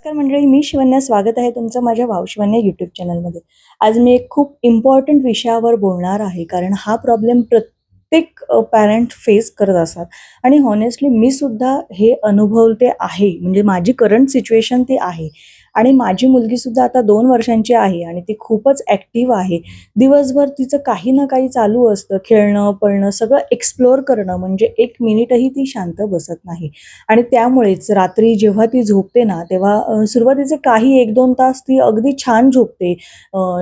नमस्कार मंडळी, मी शिवन्या. स्वागत आहे तुमचं माझ्या वाव शिवन्या यूट्यूब चॅनलमध्ये. आज मी एक खूप इम्पॉर्टंट विषयावर बोलणार आहे, कारण हा प्रॉब्लेम प्रत्येक पॅरेंट फेस करत असतात आणि हॉनेस्टली मी सुद्धा हे अनुभवते आहे. म्हणजे माझी करंट सिच्युएशन ती आहे आणि माझी मुलगी सुद्धा आता 2 वर्षांची आहे आणि ती खूपच ॲक्टिव्ह आहे. दिवसभर तिचं काही ना काही चालू असतं, खेळणं, पळणं, सगळं एक्सप्लोअर करणं. म्हणजे 1 मिनिटही ती शांत बसत नाही आणि त्यामुळेच रात्री जेव्हा ती झोपते ना, तेव्हा सुरुवातीचे काही 1-2 तास ती अगदी छान झोपते.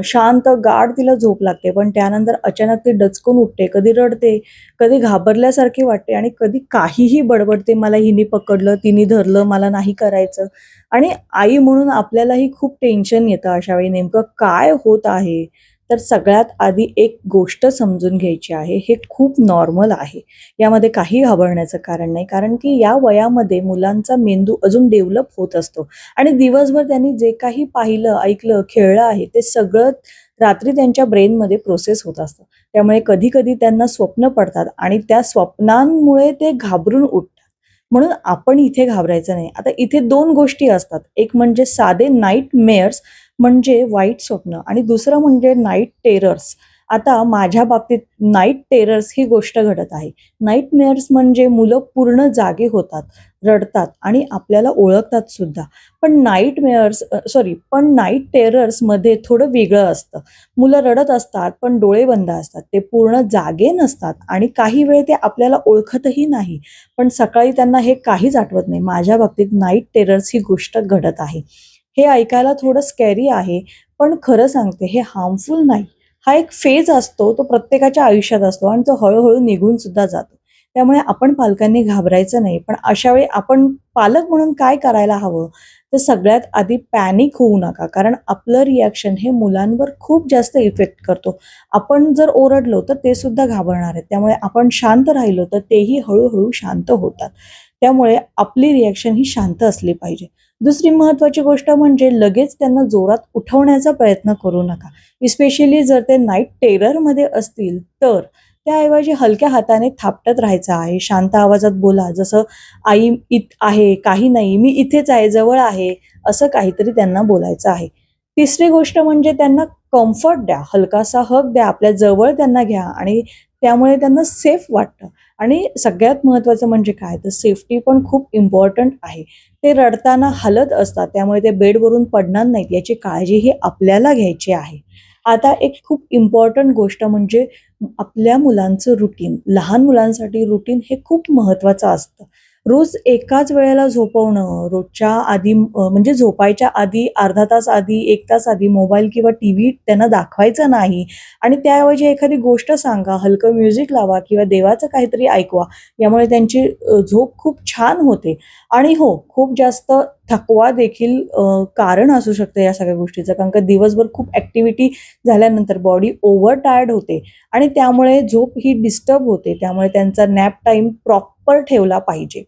शांत गाढ तिला झोप लागते. पण त्यानंतर अचानक ती डचकून उठते, कधी रडते, कधी घाबरल्यासारखी वाटते आणि कधी काहीही बडबडते, "मला हिने पकडलं, तिने धरलं, मला नाही करायचं." आणि आई म्हणून आपल्यालाही खूप टेन्शन येतं अशा वेळी, नेमकं काय होत आहे? तर सगळ्यात आधी एक गोष्ट समजून घ्यायची आहे, हे खूप नॉर्मल आहे. यामध्ये काही घाबरण्याचं कारण नाही. कारण की या वयामध्ये मुलांचा मेंदू अजून डेव्हलप होत असतो आणि दिवसभर त्यांनी जे काही पाहिलं, ऐकलं, खेळलं आहे, ते सगळं रात्री त्यांच्या ब्रेनमध्ये प्रोसेस होत असतं. त्यामुळे कधी-कधी त्यांना स्वप्न पडतात आणि त्या स्वप्नांमुळे ते घाबरून उठतात. म्हणून आपण इथे घाबरायचं नाही. आता इथे 2 गोष्टी असतात. एक म्हणजे साधे नाईटमेअर्स म्हणजे वाईट स्वप्न आणि दुसरं म्हणजे नाईट टेरर्स. आता माझ्या बाबतीत नाईट टेरर्स ही गोष्ट घडत आहे. नाईटमेअर्स म्हणजे मुलं पूर्ण जागे होतात, रडतात आणि आपल्याला ओळखतात सुद्धा. पण नाईट टेरर्समध्ये थोडं वेगळं असतं. मुलं रडत असतात, पण डोळे बंद असतात. ते पूर्ण जागे नसतात आणि काही वेळ ते आपल्याला ओळखतही नाही. पण सकाळी त्यांना हे काहीच आठवत नाही. माझ्या बाबतीत नाईट टेरर्स ही गोष्ट घडत आहे. हे ऐकायला थोडं स्कॅरी आहे, पण खरं सांगते हे हार्मफुल नाही. हा एक फेज असतो, तो प्रत्येकाच्या आयुष्यात असतो आणि तो हळू-हळू निघून सुद्धा जातो. त्यामुळे आपण पालकांनी घाबरायचं नाही. पण अशा वेळी आपण पालक म्हणून काय करायला हवं? तर सगळ्यात आधी पॅनिक होऊ नका. कारण आपलं रिएक्शन हे मुलांवर खूप जास्त इफेक्ट करतो. आपण जर ओरडलो तर ते सुद्धा घाबरणार आहेत. त्यामुळे आपण शांत राहिलो तर तेही हळू शांत होतात. त्यामुळे आपली रिएक्शन ही शांत असली पाहिजे. दुसरी महत्त्वाची गोष्ट म्हणजे लगेच त्यांना जोरात उठवण्याचा प्रयत्न करू नका. स्पेशली जर ते नाईट टेररमध्ये असतील तर. त्याऐवजी हलक्या हाताने थापटत राहायचं आहे. शांत आवाजात बोला, जसं "आई आहे, काही नाही, मी इथेच आहे, जवळ आहे." असं काहीतरी त्यांना बोलायचं आहे. तिसरी गोष्ट म्हणजे त्यांना कम्फर्ट द्या, हलकासा हग द्या, आपल्या जवळ त्यांना घ्या आणि त्यामुळे त्यांना सेफ वाटतं. आणि सगळ्यात महत्त्वाचं म्हणजे काय, तर सेफ्टी पण खूप इम्पॉर्टंट आहे. ते रडताना हलत असतात, त्यामुळे ते बेडवरून पडणार नाहीत याची काळजीही आपल्याला घ्यायची आहे. आता एक खूप इम्पॉर्टंट गोष्ट म्हणजे आपल्या मुलांचं रुटीन. लहान मुलांसाठी रुटीन हे खूप महत्त्वाचं असतं. रोज एकाच वेळेला झोपवणं, रोजच्या आधी म्हणजे झोपायच्या आधी अर्धा तास आधी, 1 तास आधी मोबाईल किंवा टीव्ही त्यांना दाखवायचा नाही आणि त्याऐवजी एखादी गोष्ट सांगा, हलकं म्युझिक लावा किंवा देवाचं काहीतरी ऐकवा. यामुळे त्यांची झोप खूप छान होते आणि हो, खूप जास्त थकवा देखील कारण असू शकतं या सगळ्या गोष्टीचं. कारण का दिवसभर खूप ॲक्टिव्हिटी झाल्यानंतर बॉडी ओव्हर टायर्ड होते आणि त्यामुळे झोप ही डिस्टर्ब होते. त्यामुळे त्यांचा नॅप टाईम प्रॉपर ठेवला पाहिजे.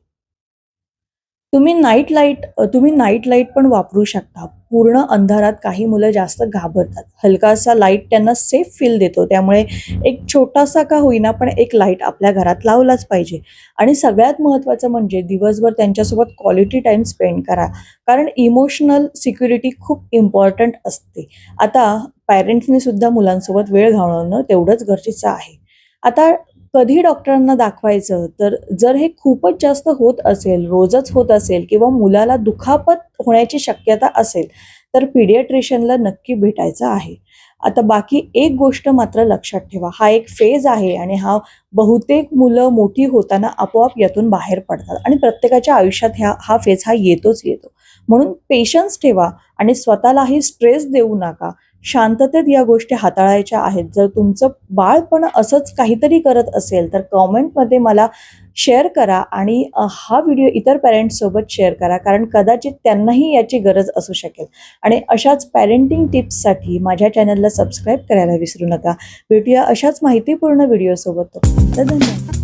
तुम्ही नाईट लाईट पण वापरू शकता. पूर्ण अंधारात काही मुलं जास्त घाबरतात. हलकासा लाईट त्यांना सेफ फील देतो. त्यामुळे एक छोटासा का होईना पण एक लाईट आपल्या घरात लावलाच पाहिजे. आणि सगळ्यात महत्त्वाचं म्हणजे दिवसभर त्यांच्यासोबत क्वालिटी टाईम स्पेंड करा. कारण इमोशनल सिक्युरिटी खूप इम्पॉर्टंट असते. आता पॅरेंट्सनी सुद्धा मुलांसोबत वेळ घालवणं तेवढंच गरजेचं आहे. आता कधी डॉक्टरांना दाखवायचं, तर जर हे खूपच जास्त होत असेल, रोजच होत असेल किंवा मुलाला दुखापत होण्याची शक्यता असेल, तर पीडियाट्रिशियनला नक्की भेटायचं आहे. आता बाकी एक गोष्ट मात्र लक्षात ठेवा, हा एक फेज आहे आणि हा बहुतेक मुलं मोठी होताना आपोआप यातून बाहेर पडतात आणि प्रत्येकाच्या आयुष्यात हा फेज येतोच येतो. म्हणून पेशन्स ठेवा आणि स्वतःलाही स्ट्रेस देऊ नका. शांततेत या गोष्टी हाताळायच्या आहेत. जर तुमचं बाळ पण असंच काहीतरी करत असेल, तर कमेंटमध्ये मला शेअर करा आणि हा व्हिडिओ इतर पॅरेंट्ससोबत शेअर करा. कारण कदाचित त्यांनाही याची गरज असू शकेल. आणि अशाच पॅरेंटिंग टिप्ससाठी माझ्या चॅनलला सबस्क्राईब करायला विसरू नका. भेटूया अशाच माहितीपूर्ण व्हिडिओसोबत. तर धन्यवाद.